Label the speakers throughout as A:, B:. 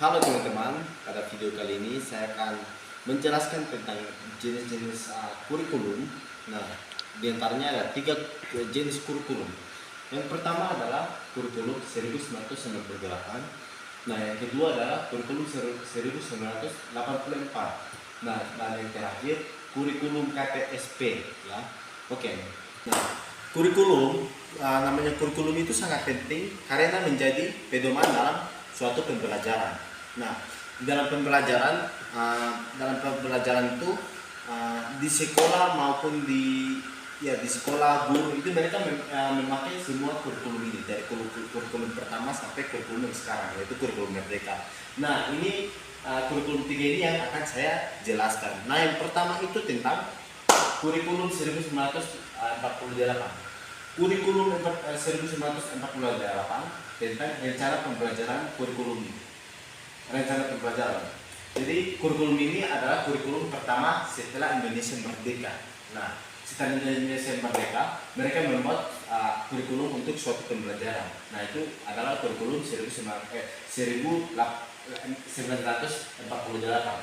A: Halo teman-teman, pada video kali ini saya akan menjelaskan tentang jenis-jenis kurikulum. Nah, di antaranya ada tiga jenis kurikulum. Yang pertama adalah kurikulum 1998. Nah, yang kedua adalah kurikulum 1984. Nah, dan yang terakhir kurikulum KTSP. Ya, oke. Nah, kurikulum namanya kurikulum itu sangat penting karena menjadi pedoman dalam suatu pembelajaran. Nah, dalam pembelajaran itu di sekolah maupun di sekolah guru itu mereka memakai semua kurikulum ini dari kurikulum pertama sampai kurikulum yang sekarang, yaitu kurikulum Merdeka. Nah, ini kurikulum tiga ini yang akan saya jelaskan. Nah, yang pertama itu tentang kurikulum 1948. Kurikulum 1948 tentang rencana pembelajaran kurikulum. Rencana pembelajaran. Jadi kurikulum ini adalah kurikulum pertama setelah Indonesia merdeka. Nah, setelah Indonesia merdeka, mereka membuat kurikulum untuk suatu pembelajaran. Nah, itu adalah kurikulum 1948.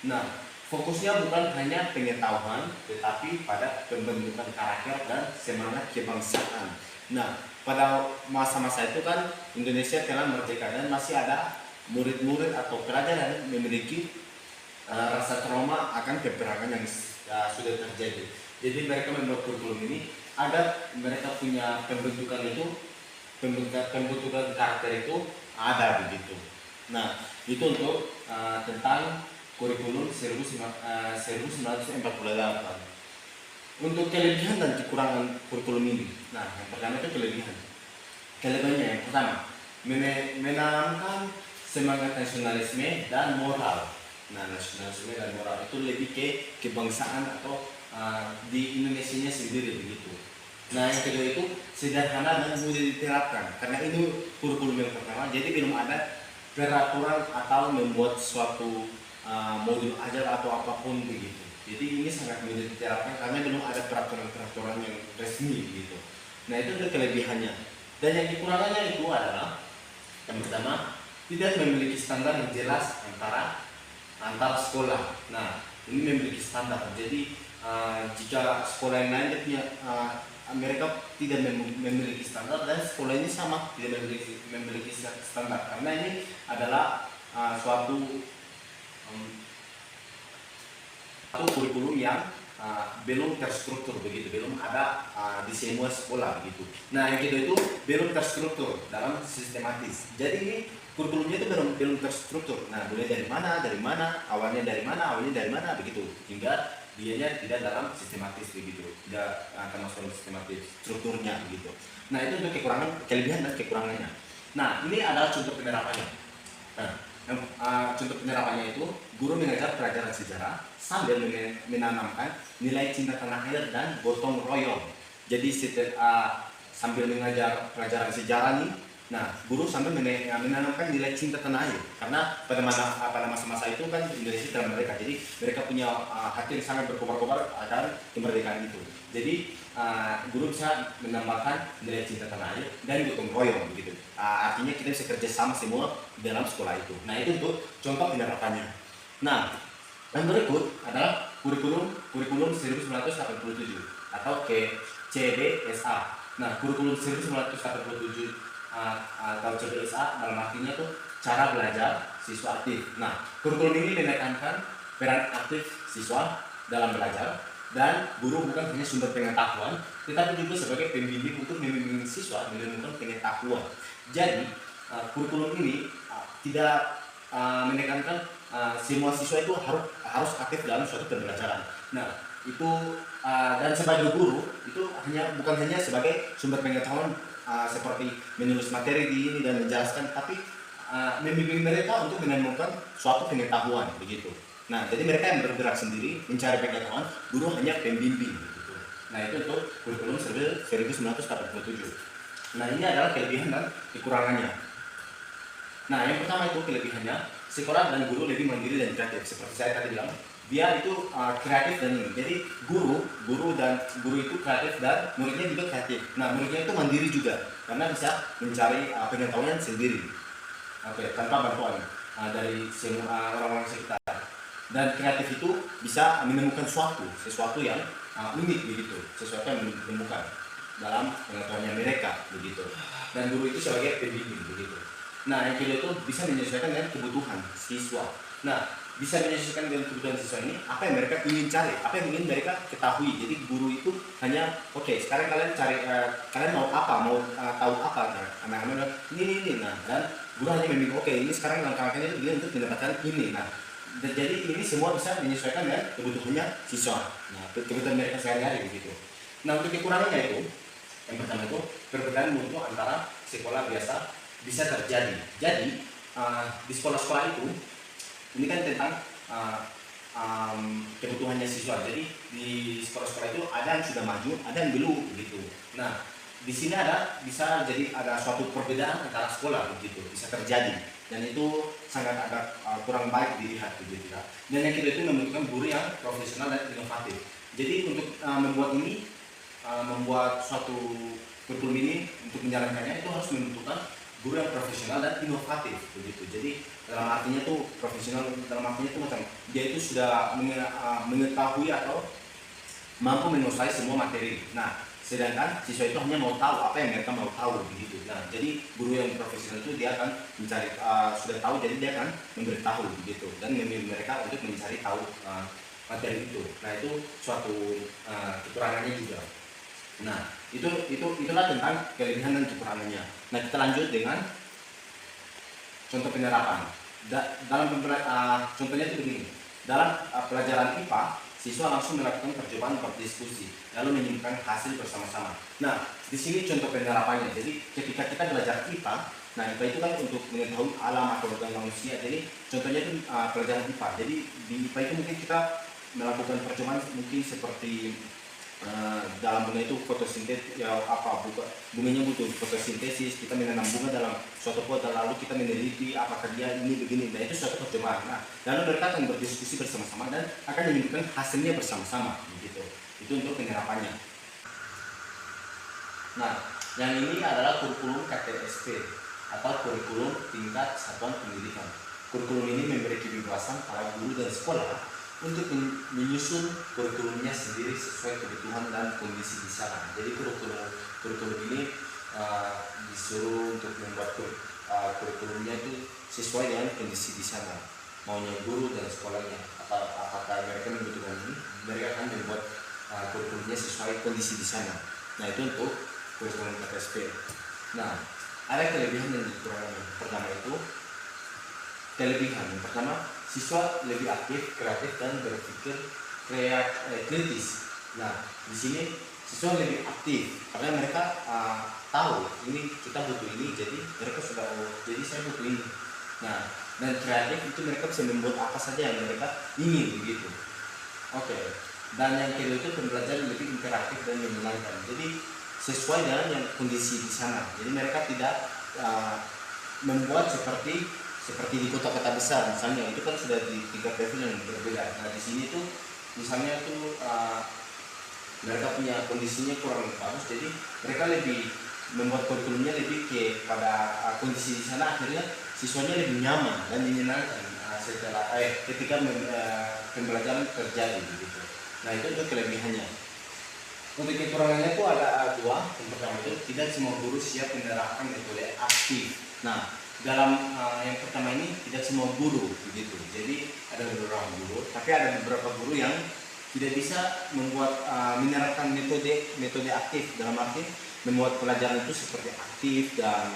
A: Nah, fokusnya bukan hanya pengetahuan, tetapi pada pembentukan karakter dan semangat kebangsaan. Nah, pada masa-masa itu kan Indonesia telah merdeka dan masih ada murid-murid atau pelajar yang memiliki rasa trauma akan peperangan yang sudah terjadi. Jadi mereka membuat kurikulum ini agar mereka punya pembentukan karakter itu ada begitu. Nah, itu untuk tentang kurikulum 1948. Untuk kelebihan dan kekurangan kurikulum ini. Nah, yang pertama itu kelebihan. Kelebihannya yang pertama, menanamkan semangat nasionalisme dan moral. Nah, nasionalisme dan moral itu lebih ke kebangsaan atau di Indonesianya sendiri begitu. Nah, yang kedua itu sederhana dan mudah diterapkan. Karena ini kurikulum yang pertama, jadi belum ada peraturan atau membuat suatu modul ajar atau apapun begitu. Jadi ini sangat mudah diterapkan karena belum ada peraturan-peraturan yang resmi gitu. Nah, itu adalah kelebihannya. Dan yang kekurangannya itu adalah yang pertama, tidak memiliki standar yang jelas antar sekolah. Nah, ini memiliki standar. Jadi jika sekolah yang lain punya mereka tidak memiliki standar dan sekolah ini sama tidak memiliki standar karena ini adalah suatu kurikulum yang belum terstruktur begitu, belum ada di semua sekolah begitu. Nah, yang kedua itu belum terstruktur dalam sistematis. Jadi ini kurikulumnya itu belum terstruktur. Nah, mulai dari mana, awalnya dari mana begitu, hingga dianya tidak dalam sistematis begitu, tidak termasuk dalam sistematis strukturnya begitu. Nah, itu untuk kelebihan dan kekurangannya. Nah, ini adalah contoh penerapannya. Nah, contoh penerapannya itu guru mengajar pelajaran sejarah sambil menanamkan nilai cinta tanah air dan gotong royong. Jadi sambil mengajar pelajaran sejarah nih, nah guru sambil menanamkan nilai cinta tanah air karena pada masa-masa itu kan Indonesia telah merdeka, jadi mereka punya hati yang sangat berkobar-kobar akan kemerdekaan itu. Jadi guru bisa menambahkan nilai cinta tanah air dan gotong royong begitu. Artinya kita bisa kerja sama semua dalam sekolah itu. Nah, itu untuk contoh penerapannya. Nah, yang berikut adalah kurikulum 1987 atau CBSA. Nah, kurikulum 1987 atau CBSA dalam artinya itu cara belajar siswa aktif. Nah, kurikulum ini menekankan peran aktif siswa dalam belajar dan guru bukan hanya sumber pengetahuan, tetapi juga sebagai pembimbing untuk membimbing siswa menemukan pengetahuan. Jadi kurikulum ini tidak menekankan semua siswa itu harus aktif dalam suatu pembelajaran. Nah, itu dan sebagai guru itu bukan hanya sebagai sumber pengetahuan seperti menulis materi di ini dan menjelaskan, tapi membimbing mereka untuk menemukan suatu pengetahuan begitu. Nah, jadi mereka yang bergerak sendiri mencari pengetahuan, guru hanya pembimbing begitu. Nah, itu untuk kurikulum 1987. Nah, ini adalah kelebihan dan kekurangannya. Nah, yang pertama itu kelebihannya, sekolah dan guru lebih mandiri dan kreatif. Seperti saya tadi bilang, dia itu kreatif dan ini. Jadi guru itu kreatif dan muridnya juga kreatif. Nah, muridnya itu mandiri juga karena bisa mencari pengetahuan sendiri. Oke, tanpa bantuan. dari semua orang-orang sekitar. Dan kreatif itu bisa menemukan sesuatu yang unik begitu, sesuatu yang menemukan dalam pengetahuannya mereka begitu. Dan guru itu sebagai pembimbing begitu. Nah, yang kedua itu bisa menyesuaikan dengan kebutuhan siswa. Nah, bisa menyesuaikan dengan kebutuhan siswa ini apa yang mereka ingin cari, apa yang ingin mereka ketahui. Jadi guru itu hanya oke, sekarang kalian cari kalian mau apa, mau tahu apa kan? Anak-anak ini. Nah, dan guru hanya membimbing, oke, ini sekarang langkah-langkahnya itu untuk mendapatkan ini. Nah, jadi ini semua bisa menyesuaikan dengan kebutuhannya siswa. Nah, kebutuhan mereka sehari-hari begitu. Nah, untuk kekurangannya itu, yang pertama itu perbedaan mutu antara sekolah biasa bisa terjadi. Jadi di sekolah-sekolah itu ini kan tentang kebutuhannya siswa. Jadi di sekolah-sekolah itu ada yang sudah maju, ada yang belum begitu. Nah, di sini bisa jadi ada suatu perbedaan antara sekolah begitu, bisa terjadi. Dan itu sangat agak kurang baik dilihat begitu ya. Dan yang kedua itu membutuhkan guru yang profesional dan inovatif. Jadi untuk membuat suatu kurikulum ini untuk menjalankannya itu harus membutuhkan guru yang profesional dan inovatif begitu. Jadi dalam artinya tuh profesional, dalam artinya tuh macam dia itu sudah mengetahui atau mampu menguasai semua materi. Nah, sedangkan siswa itu hanya mau tahu apa yang mereka mau tahu begitu. Nah, jadi guru yang profesional itu dia akan mencari sudah tahu, jadi dia akan memberitahu begitu dan membimbing mereka untuk mencari tahu materi itu. Nah, itu suatu kekurangannya juga. Nah, itulah tentang kelebihan dan kekurangannya. Nah, kita lanjut dengan contoh penerapan. Contohnya itu begini. Dalam pelajaran IPA, siswa langsung melakukan percobaan berdiskusi, lalu menyimpulkan hasil bersama-sama. Nah, di sini contoh penerapannya. Jadi, ketika kita belajar IPA, nah IPA itu kan untuk mengetahui alam atau organ manusia. Jadi, contohnya itu pelajaran IPA. Jadi, di IPA itu mungkin kita melakukan percobaan mungkin seperti dalam bunga itu fotosintesis ya bunganya butuh fotosintesis, kita menanam bunga dalam suatu pot lalu kita meneliti apakah dia ini begini. Nah, itu suatu percobaan. Nah, lalu mereka akan berdiskusi bersama-sama dan akan menunjukkan hasilnya bersama-sama begitu. Itu untuk penerapannya. Nah, yang ini adalah kurikulum KTSP atau kurikulum tingkat satuan pendidikan. Kurikulum ini memberi kebebasan para guru dan sekolah untuk menyusun kurikulumnya sendiri sesuai kebutuhan dan kondisi di sana. Jadi kurikulum ini disuruh untuk membuat kurikulumnya itu sesuai dengan kondisi di sana, maunya guru dan sekolahnya. Apakah mereka membutuhkan ini, mereka akan membuat kurikulumnya sesuai kondisi di sana. Nah, itu untuk kurikulum KTSP. Nah, ada kelebihan dan kekurangan. Pertama itu kelebihan. Yang pertama, siswa lebih aktif, kreatif dan berpikir kritis. Nah, di sini siswa lebih aktif karena mereka tahu ini kita butuh ini, jadi mereka sudah jadi saya butuh ini. Nah, dan kreatif itu mereka bisa membuat apa saja yang mereka ingin begitu. Oke. Dan yang kedua itu pembelajaran lebih interaktif dan menyenangkan. Jadi sesuai dengan yang kondisi di sana. Jadi mereka tidak membuat seperti di kota-kota besar misalnya, itu kan sudah di tingkat level yang berbeda. Nah, di sini tuh misalnya tuh mereka punya kondisinya kurang bagus, jadi mereka lebih membuat kurikulumnya lebih pada kondisi di sana, akhirnya siswanya lebih nyaman dan menyenangkan setelah ketika pembelajaran terjadi gitu. Nah, itu untuk kelebihannya. Untuk kekurangannya itu ada dua. Yang pertama itu tidak semua guru siap menerapkan metode aktif. Nah, dalam yang pertama ini tidak semua guru begitu. Jadi ada beberapa guru, tapi ada beberapa guru yang tidak bisa membuat menerapkan metode aktif, dalam arti membuat pelajaran itu seperti aktif dan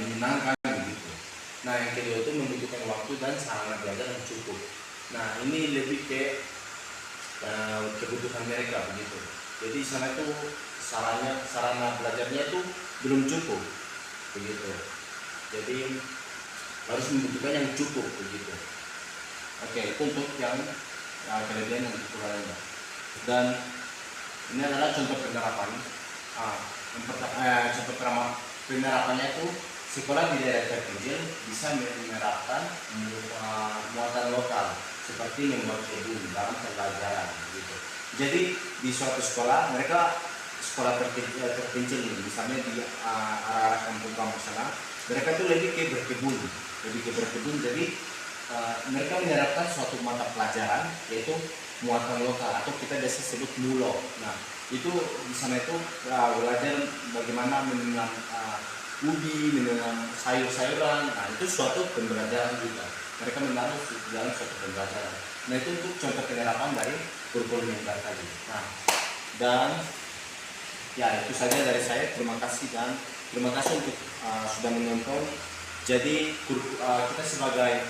A: menyenangkan begitu. Nah, yang kedua itu membutuhkan waktu dan sarana belajar yang cukup. Nah, ini lebih ke kebutuhan mereka begitu. Jadi sana itu sarana belajarnya itu belum cukup begitu. Jadi harus membutuhkan yang cukup begitu. Oke, itu untuk yang kelebihan dan kekurangannya. Dan ini adalah contoh penerapan. Contoh penerapannya itu sekolah di daerah terpencil bisa menerapkan muatan lokal seperti membuat kebun dalam pembelajaran gitu. Jadi di suatu sekolah, mereka sekolah terpencil misalnya di arah kampung sana, mereka tuh lebih ke berkebun. lebih ke berkebun. Jadi mereka menerapkan suatu mata pelajaran yaitu muatan lokal atau kita biasa sebut mulo. Nah itu di sana itu belajar bagaimana menanam ubi, menanam sayur-sayuran. Nah itu suatu pembelajaran juga. Mereka menaruh dalam suatu pembelajaran. Nah itu untuk contoh penerapan dari kurikulum yang tadi. Nah dan ya itu saja dari saya. Terima kasih dan terima kasih untuk sudah menonton. Jadi kita sebagai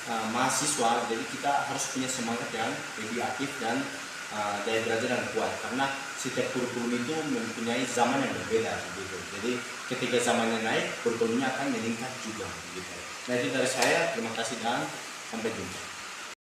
A: mahasiswa, jadi kita harus punya semangat yang lebih aktif dan daya belajar yang kuat, karena setiap kurikulum itu mempunyai zaman yang berbeda gitu. Jadi ketika zamannya naik, kurikulumnya akan meningkat juga gitu. Nah itu dari saya, terima kasih dan sampai jumpa.